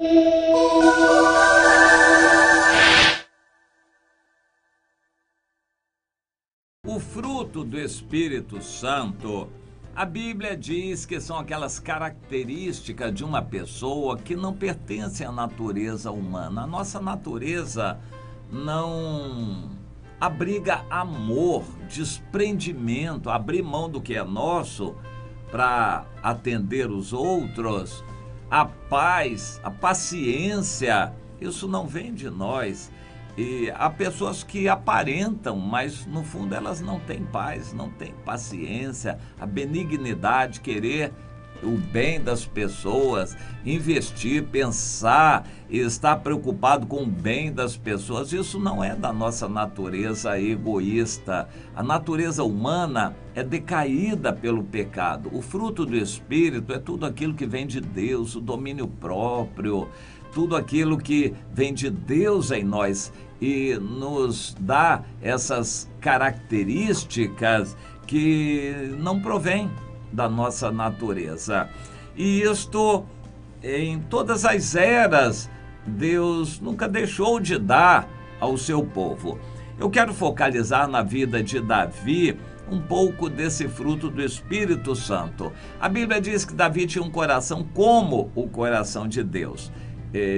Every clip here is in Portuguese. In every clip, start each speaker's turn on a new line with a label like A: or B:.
A: O fruto do Espírito Santo, a Bíblia diz que são aquelas características de uma pessoa que não pertencem à natureza humana. A nossa natureza não abriga amor, desprendimento, abrir mão do que é nosso para atender os outros. A paz, a paciência, isso não vem de nós. E há pessoas que aparentam, mas no fundo elas não têm paz, não têm paciência, a benignidade, querer o bem das pessoas, investir, pensar e estar preocupado com o bem das pessoas. Isso não é da nossa natureza egoísta. A natureza humana é decaída pelo pecado. O fruto do Espírito é tudo aquilo que vem de Deus, o domínio próprio, tudo aquilo que vem de Deus em nós e nos dá essas características que não provém da nossa natureza. E isto, em todas as eras, Deus nunca deixou de dar ao seu povo. Eu quero focalizar na vida de Davi um pouco desse fruto do Espírito Santo. A Bíblia diz que Davi tinha um coração como o coração de Deus.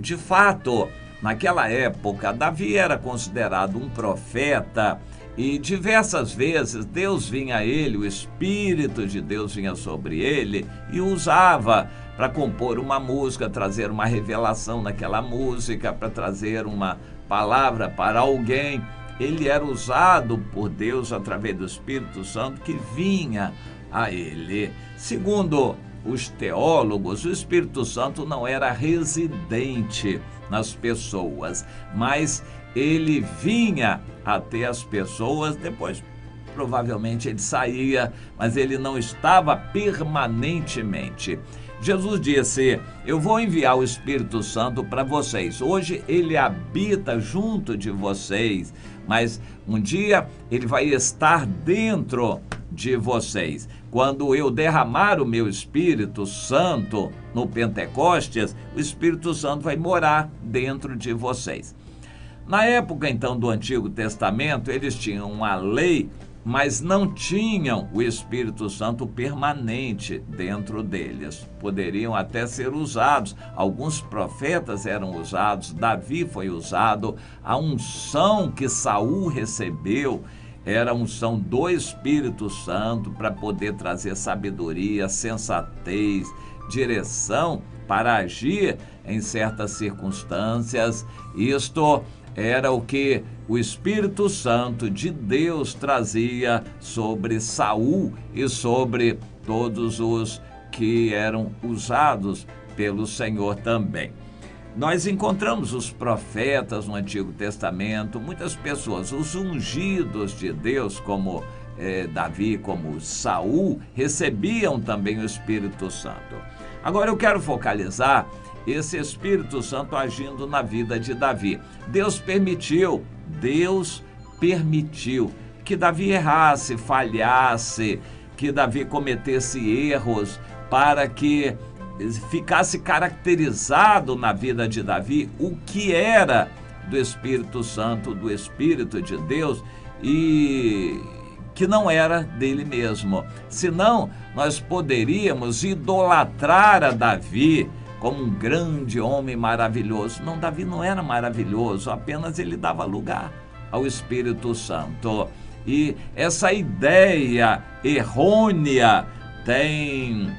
A: De fato, naquela época, Davi era considerado um profeta e diversas vezes Deus vinha a ele, o Espírito de Deus vinha sobre ele e o usava para compor uma música, trazer uma revelação naquela música, para trazer uma palavra para alguém. Ele era usado por Deus através do Espírito Santo que vinha a ele. Segundo os teólogos, o Espírito Santo não era residente nas pessoas, mas ele vinha até as pessoas, depois provavelmente ele saía, mas ele não estava permanentemente. Jesus disse: eu vou enviar o Espírito Santo para vocês. Hoje ele habita junto de vocês, mas um dia ele vai estar dentro de vocês. Quando eu derramar o meu Espírito Santo no Pentecostes, o Espírito Santo vai morar dentro de vocês. Na época, então, do Antigo Testamento, eles tinham uma lei, mas não tinham o Espírito Santo permanente dentro deles. Poderiam até ser usados. Alguns profetas eram usados, Davi foi usado. A unção que Saul recebeu era a unção do Espírito Santo para poder trazer sabedoria, sensatez, direção para agir em certas circunstâncias. Isto era o que o Espírito Santo de Deus trazia sobre Saul e sobre todos os que eram usados pelo Senhor também. Nós encontramos os profetas no Antigo Testamento, muitas pessoas, os ungidos de Deus, como Davi, como Saul, recebiam também o Espírito Santo. Agora eu quero focalizar esse Espírito Santo agindo na vida de Davi. Deus permitiu que Davi errasse, falhasse, que Davi cometesse erros para que ficasse caracterizado na vida de Davi o que era do Espírito Santo, do Espírito de Deus e que não era dele mesmo. Senão, nós poderíamos idolatrar a Davi como um grande homem maravilhoso. Não, Davi não era maravilhoso, apenas ele dava lugar ao Espírito Santo. E essa ideia errônea tem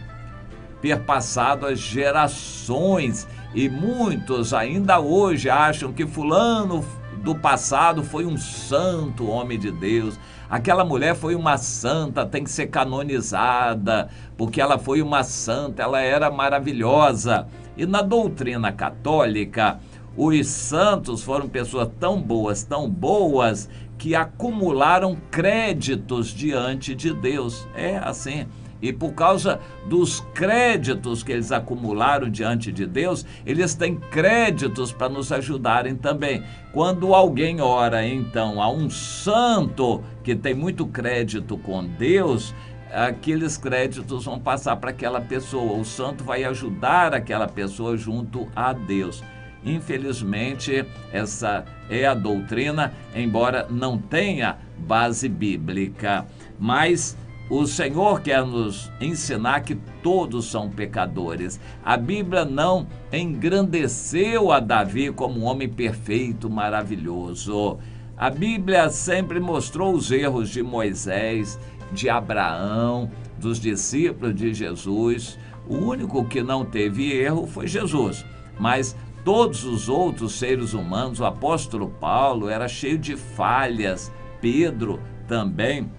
A: perpassado as gerações e muitos ainda hoje acham que fulano do passado foi um santo homem de Deus. Aquela mulher foi uma santa, tem que ser canonizada, porque ela foi uma santa, ela era maravilhosa. E na doutrina católica, os santos foram pessoas tão boas, que acumularam créditos diante de Deus. É assim. E por causa dos créditos que eles acumularam diante de Deus, eles têm créditos para nos ajudarem também. Quando alguém ora, então, a um santo que tem muito crédito com Deus, aqueles créditos vão passar para aquela pessoa. O santo vai ajudar aquela pessoa junto a Deus. Infelizmente, essa é a doutrina, embora não tenha base bíblica. Mas o Senhor quer nos ensinar que todos são pecadores. A Bíblia não engrandeceu a Davi como um homem perfeito, maravilhoso. A Bíblia sempre mostrou os erros de Moisés, de Abraão, dos discípulos de Jesus. O único que não teve erro foi Jesus. Mas todos os outros seres humanos, o apóstolo Paulo era cheio de falhas, Pedro também,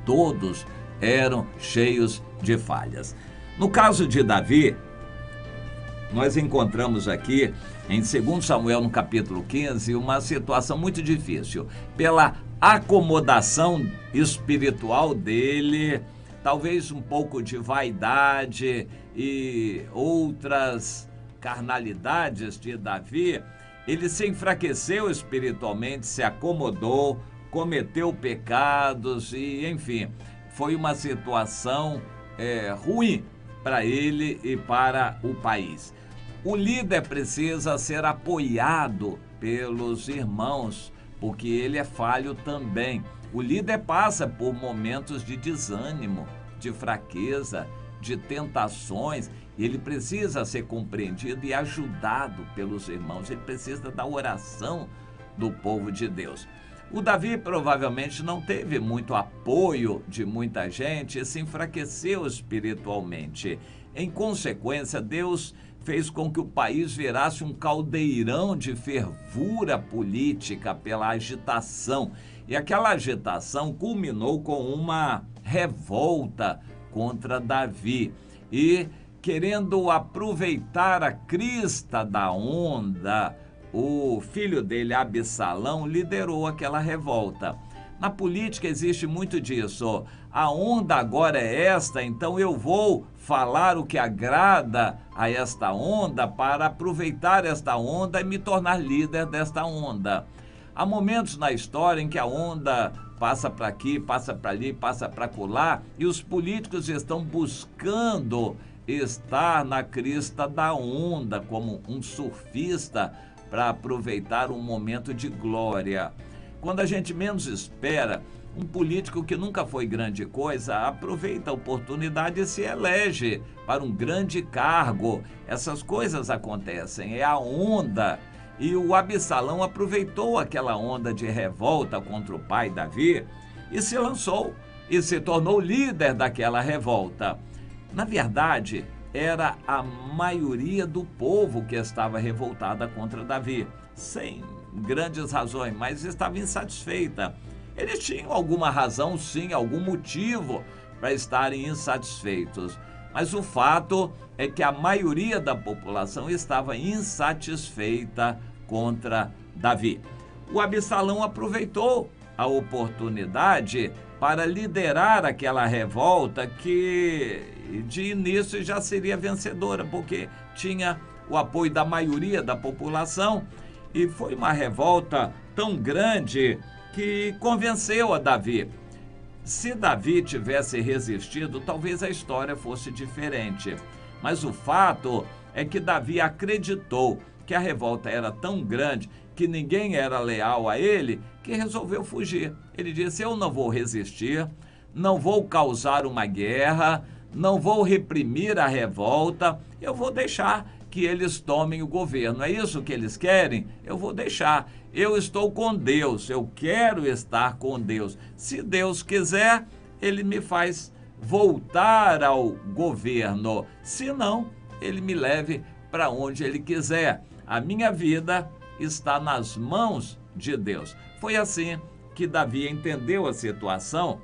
A: todos eram cheios de falhas. No caso de Davi, nós encontramos aqui em 2 Samuel, no capítulo 15, uma situação muito difícil. Pela acomodação espiritual dele, talvez um pouco de vaidade e outras carnalidades de Davi, ele se enfraqueceu espiritualmente, se acomodou, cometeu pecados e, enfim, foi uma situação ruim para ele e para o país. O líder precisa ser apoiado pelos irmãos, porque ele é falho também. O líder passa por momentos de desânimo, de fraqueza, de tentações. Ele precisa ser compreendido e ajudado pelos irmãos. Ele precisa da oração do povo de Deus. O Davi provavelmente não teve muito apoio de muita gente e se enfraqueceu espiritualmente. Em consequência, Deus fez com que o país virasse um caldeirão de fervura política pela agitação. E aquela agitação culminou com uma revolta contra Davi. E, querendo aproveitar a crista da onda, o filho dele, Absalão, liderou aquela revolta. Na política existe muito disso. A onda agora é esta, então eu vou falar o que agrada a esta onda para aproveitar esta onda e me tornar líder desta onda. Há momentos na história em que a onda passa para aqui, passa para ali, passa para acolá, e os políticos estão buscando estar na crista da onda, como um surfista, para aproveitar um momento de glória. Quando a gente menos espera, um político que nunca foi grande coisa aproveita a oportunidade e se elege para um grande cargo. Essas coisas acontecem, é a onda. E o Absalão aproveitou aquela onda de revolta contra o pai Davi e se lançou e se tornou líder daquela revolta. Na verdade, era a maioria do povo que estava revoltada contra Davi, sem grandes razões, mas estava insatisfeita. Eles tinham alguma razão, sim, algum motivo para estarem insatisfeitos. Mas o fato é que a maioria da população estava insatisfeita contra Davi. O Absalão aproveitou a oportunidade para liderar aquela revolta que de início já seria vencedora, porque tinha o apoio da maioria da população, e foi uma revolta tão grande que convenceu a Davi. Se Davi tivesse resistido, talvez a história fosse diferente. Mas o fato é que Davi acreditou que a revolta era tão grande que ninguém era leal a ele, que resolveu fugir. Ele disse: eu não vou resistir, não vou causar uma guerra, não vou reprimir a revolta, eu vou deixar que eles tomem o governo. É isso que eles querem? Eu vou deixar. Eu estou com Deus, eu quero estar com Deus. Se Deus quiser, ele me faz voltar ao governo. Se não, ele me leve para onde ele quiser. A minha vida está nas mãos de Deus. Foi assim que Davi entendeu a situação,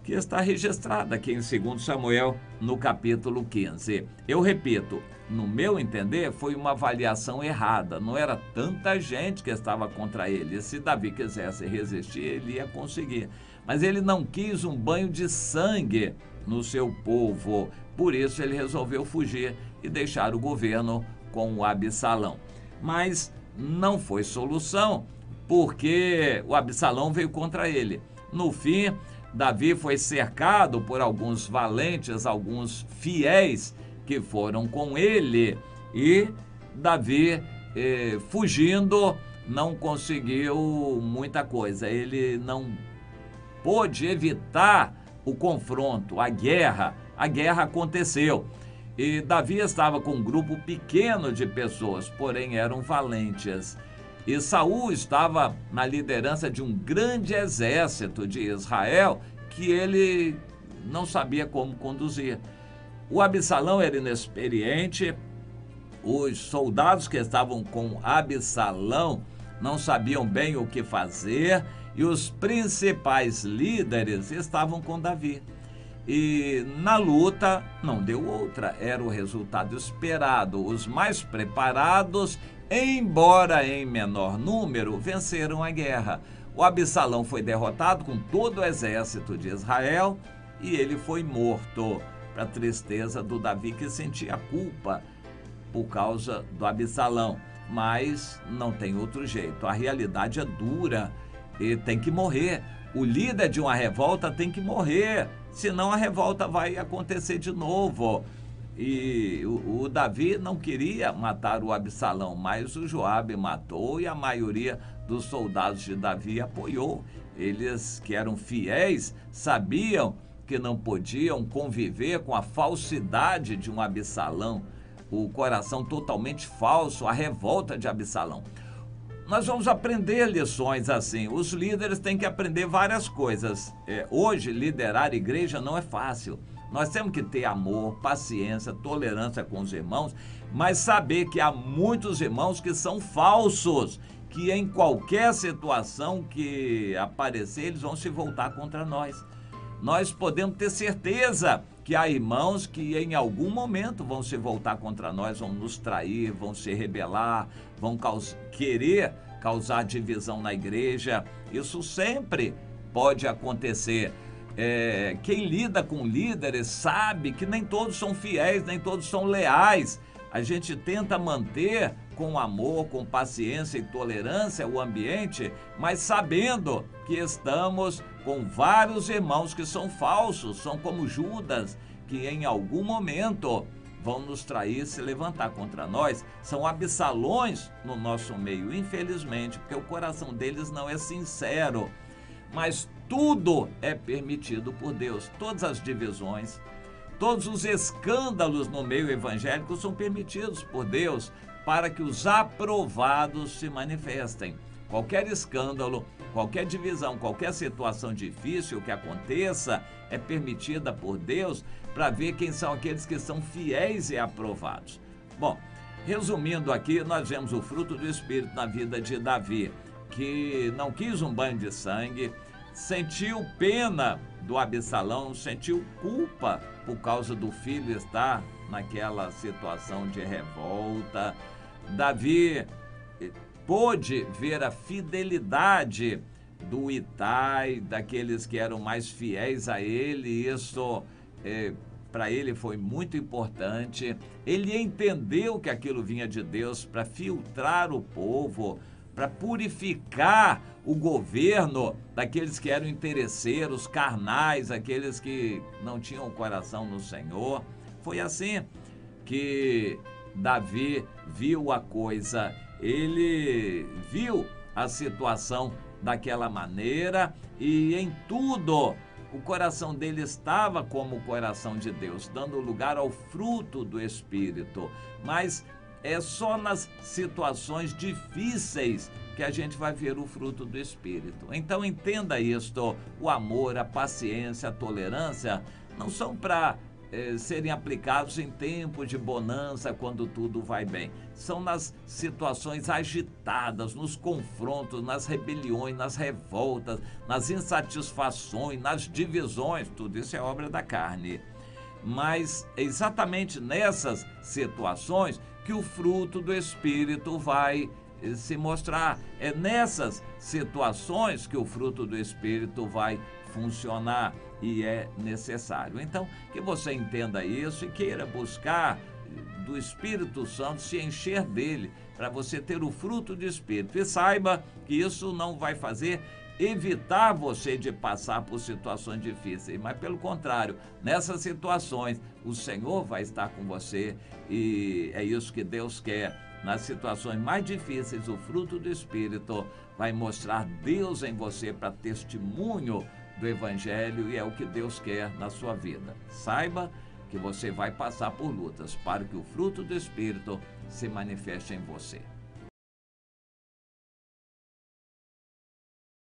A: que está registrada aqui em 2 Samuel, no capítulo 15. Eu repito, no meu entender, foi uma avaliação errada. Não era tanta gente que estava contra ele. E se Davi quisesse resistir, ele ia conseguir. Mas ele não quis um banho de sangue no seu povo. Por isso ele resolveu fugir e deixar o governo com o Absalão. Mas não foi solução, porque o Absalão veio contra ele. No fim, Davi foi cercado por alguns valentes, alguns fiéis que foram com ele, e Davi, fugindo, não conseguiu muita coisa. Ele não pôde evitar o confronto, a guerra. A guerra aconteceu. E Davi estava com um grupo pequeno de pessoas, porém eram valentes. E Saul estava na liderança de um grande exército de Israel que ele não sabia como conduzir. O Absalão era inexperiente, os soldados que estavam com Absalão não sabiam bem o que fazer e os principais líderes estavam com Davi. E na luta não deu outra, era o resultado esperado. Os mais preparados, embora em menor número, venceram a guerra. O Absalão foi derrotado com todo o exército de Israel e ele foi morto, para a tristeza do Davi, que sentia culpa por causa do Absalão. Mas não tem outro jeito, a realidade é dura e tem que morrer. O líder de uma revolta tem que morrer, senão a revolta vai acontecer de novo. E o Davi não queria matar o Absalão, mas o Joabe matou e a maioria dos soldados de Davi apoiou. Eles que eram fiéis sabiam que não podiam conviver com a falsidade de um Absalão, o coração totalmente falso, a revolta de Absalão. Nós vamos aprender lições assim. Os líderes têm que aprender várias coisas. Hoje, liderar igreja não é fácil. Nós temos que ter amor, paciência, tolerância com os irmãos, mas saber que há muitos irmãos que são falsos, que em qualquer situação que aparecer, eles vão se voltar contra nós. Nós podemos ter certeza que há irmãos que em algum momento vão se voltar contra nós, vão nos trair, vão se rebelar, vão querer causar divisão na igreja. Isso sempre pode acontecer. Quem lida com líderes sabe que nem todos são fiéis, nem todos são leais. A gente tenta manter com amor, com paciência e tolerância o ambiente, mas sabendo que estamos com vários irmãos que são falsos, são como Judas, que em algum momento vão nos trair, se levantar contra nós. São Absalões no nosso meio, infelizmente, porque o coração deles não é sincero. Mas tudo é permitido por Deus, todas as divisões, todos os escândalos no meio evangélico são permitidos por Deus para que os aprovados se manifestem. Qualquer escândalo, qualquer divisão, qualquer situação difícil que aconteça é permitida por Deus para ver quem são aqueles que são fiéis e aprovados. Bom, resumindo aqui, nós vemos o fruto do Espírito na vida de Davi, que não quis um banho de sangue, sentiu pena do Absalão, sentiu culpa por causa do filho estar naquela situação de revolta. Davi pôde ver a fidelidade do Itai, daqueles que eram mais fiéis a ele, e isso para ele foi muito importante. Ele entendeu que aquilo vinha de Deus para filtrar o povo, para purificar o governo daqueles que eram interesseiros, carnais, aqueles que não tinham o coração no Senhor. Foi assim que Davi viu a coisa, ele viu a situação daquela maneira e em tudo o coração dele estava como o coração de Deus, dando lugar ao fruto do Espírito. Mas é só nas situações difíceis que a gente vai ver o fruto do Espírito. Então entenda isto: o amor, a paciência, a tolerância não são para serem aplicados em tempo de bonança, quando tudo vai bem. São nas situações agitadas, nos confrontos, nas rebeliões, nas revoltas, nas insatisfações, nas divisões. Tudo isso é obra da carne. Mas é exatamente nessas situações que o fruto do Espírito vai se mostrar. É nessas situações que o fruto do Espírito vai funcionar e é necessário. Então, que você entenda isso e queira buscar do Espírito Santo, se encher dele, para você ter o fruto do Espírito. E saiba que isso não vai fazer evitar você de passar por situações difíceis, mas pelo contrário, nessas situações o Senhor vai estar com você e é isso que Deus quer. Nas situações mais difíceis, o fruto do Espírito vai mostrar Deus em você para testemunho do Evangelho, e é o que Deus quer na sua vida. Saiba que você vai passar por lutas para que o fruto do Espírito se manifeste em você.